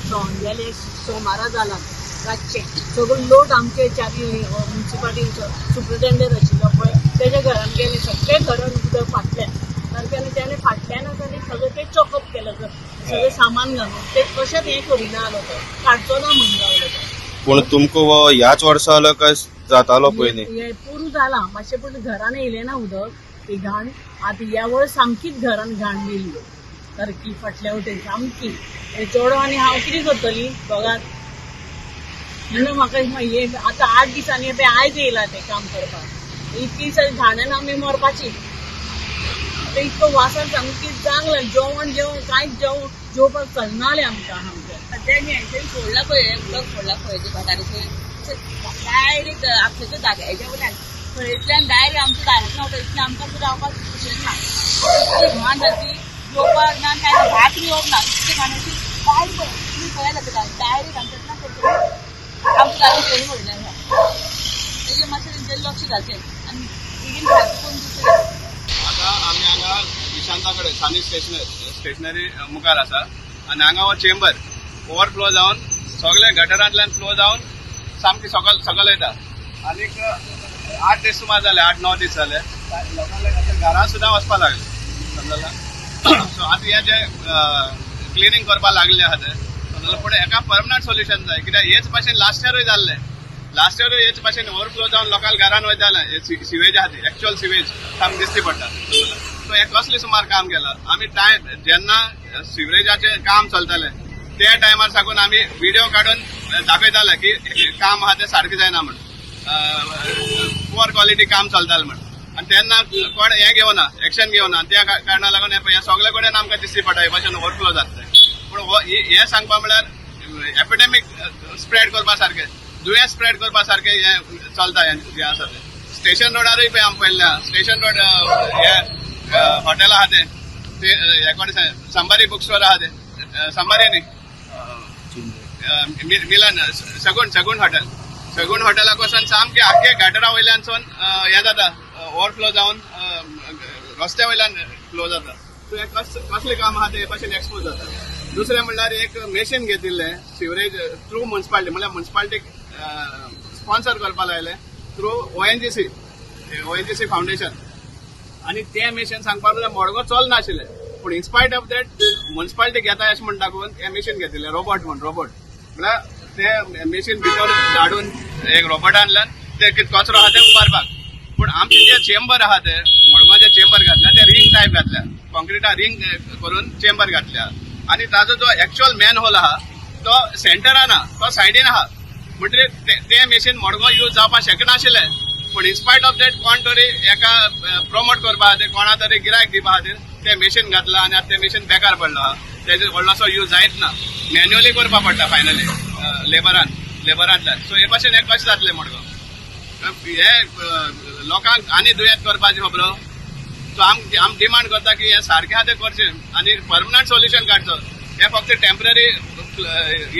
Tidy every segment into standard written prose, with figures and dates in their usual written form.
गेले सोमारा जाला रातचे सगळो लोड आमचे चारी म्युन्सिपाल्टी सुप्रिटेंडंट आशिल्लो पळय तेज्या घरान गेले सगळे घरान उदक फाटल्यान सारकें त्याने फाटल्यानच आनी सगळें ते चॉकअप केलं सगळें सामान घालून ते कशेंच हें करिना जालो तो काडचो ना म्हणून लागलो तो पूण तुमकां वो ह्याच वर्सा आलो काय जातालो पयलीं हे पुरू जाला मातशें पूण घरान येयलें ना उदक ती घाण आतां ह्या वेळ सामकीच घरान घाण येयली सारकी फाटल्या वटेन सामकी चेडो आनी हांव कितें करतली दोगांत म्हणून म्हाका हे आतां 8 दिसांनी ते आयज येयला ते काम करपाक इतकी घाण्यान आमी मरपाची ते इतको वासान सामकी चांगलं जेवण कांयच जेवपाक चलनालें आमकां त्यांनी सोडला पळय उदक सोडला पळय ते गटारीचे डायरेक्ट आपल्या जाग्याच्या वयल्यान थंयतल्यान डायरेक्ट आमच्या दारांतल्यान वता इतलें आमकां सुद्दां रावपाक सुशेग ना इतली घाण जाती जेवपाक ना काय भात येवप ना इतली घाणाची डायरेक्ट तुमी पळयला तेका डायरेक्ट आमच्यातल्यान आमच्या दारांत सोडून उडल्यान तेजेर मातशें तेंचेर लक्ष घालचें आनी बेगीन भायर कोण दुसरें आता आम्ही हांगा विशांताकडे सानी स्टेशनरी मुखार आसा आनी हांगा हो चेंबर ओवरफ्लो जावन सगळे गटरांतल्यान फ्लो जावन सामकी सकल येता आनीक 8 दीस सुमार जाले 8-9 दीस जाले लोकांना घरां सुद्दां वचपाक लागले समजला सो आतां हे जे क्लिनींग करपाक लागले आहा ते समजला पूण हेका परमनंट सोल्युशन जाय कित्याक हेच भाशेन लास्ट इयरूय जाल्ले लास्ट इयर हेच भाशेन ओवरफ्लो जावन लोकांना घरान वयताले सिवेज आहा ती एक्च्युअल सिवेज सामकी दिसती पडटा सो हे कसले सुमार काम केलां आमी टायम जेन्ना सिवरेजाचें काम चलतालें त्या टायमार साकून आमी व्हिडिओ काडून दाखयताले की काम आहा तें सारकें जायना म्हणून पुअर क्वॉलिटी काम चलतालें म्हणून आनी तेन्ना कोण हें घेवना एक्शन घेवना त्या कारणाक लागून हे सगळे कडेन आमकां दिसती पडटा हे भाशेन ओवरफ्लो जाता पूण हें सांगपा म्हळ्यार एपिडेमीक स्प्रेड करपा सारकें दुयेंस स्प्रेड करपा सारकें हें चलता हें आसा तें स्टेशन रोडारूय पळय आमी पळयल्लें स्टेशन रोड हे हॉटेल आहा ते हे कोण संबारी बुक स्टोर आहा ते संबारी न्ही मिलन सगूण हॉटेलाक वचून सामके आख्खे गटरा वयल्यानसून हें जाता ओवरफ्लो जावन रस्त्या वयल्यान फ्लो जाता सो हे कसलें काम आहा ते भाशेन एक्सपोज जाता दुसरें म्हणल्यार एक मेशीन घेतिल्लें सिवरेज थ्रू म्युन्सिपाल्टी म्हणल्यार म्युन्सिपाल्टीक स्पॉन्सर करपाक लायलें थ्रू ओएनजीसी फावंडेशन आनी तें मेशीन सांगपाक म्हळ्यार मडगो चलनाशिल्लें पूण इन्स्पायट ऑफ दॅट म्युन्सिपाल्टी घेता अशें म्हण दाखोवन हें मेशीन घेतिल्लें रोबोट म्हळ्यार ते मेशीन भितर धाडून एक रोबोट आणल्यान ते कितें कचरो आहा ते उबारपाक पूण आमचे जे चेंबर आहा ते मडगांव जे चेंबर घातल्या ते रिंग टायप घातल्या कॉन्क्रिटा रिंग करून चेंबर घातल्या आनी ताजो जो एक्च्युअल मॅन होल आहा तो सेंटरान आहा तो सायडीन आहा म्हणटकीर ते मेशीन मडगांव यूज जावपाक शकनाशिल्लें पूण इन्स्पायट ऑफ दॅट कोण तरी एका प्रमोट करपा खातीर कोणा तरी गिरायक दिवपा खातीर ते मेशीन घातला आनी आतां ते मेशीन बेकार पडलो आहा तेजो व्हडलोसो यूज जायत ना मॅन्युअली करपा पडटा फायनली लेबरांतल्यान सो हे भाशेन हें कशें जातलें मडगांव हे लोकांक आनी दुयेंत करपाचें खबरो सो आम डिमांड करता की हें सारकें आहा तें करचें आनी परमनंट सोल्युशन काडचो हें फक्त टेम्पररी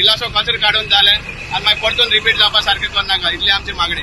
इलासो कचरो काडून जालें आनी मागीर परतून रिपीट जावपा सारकें करनाका इतली आमची मागणी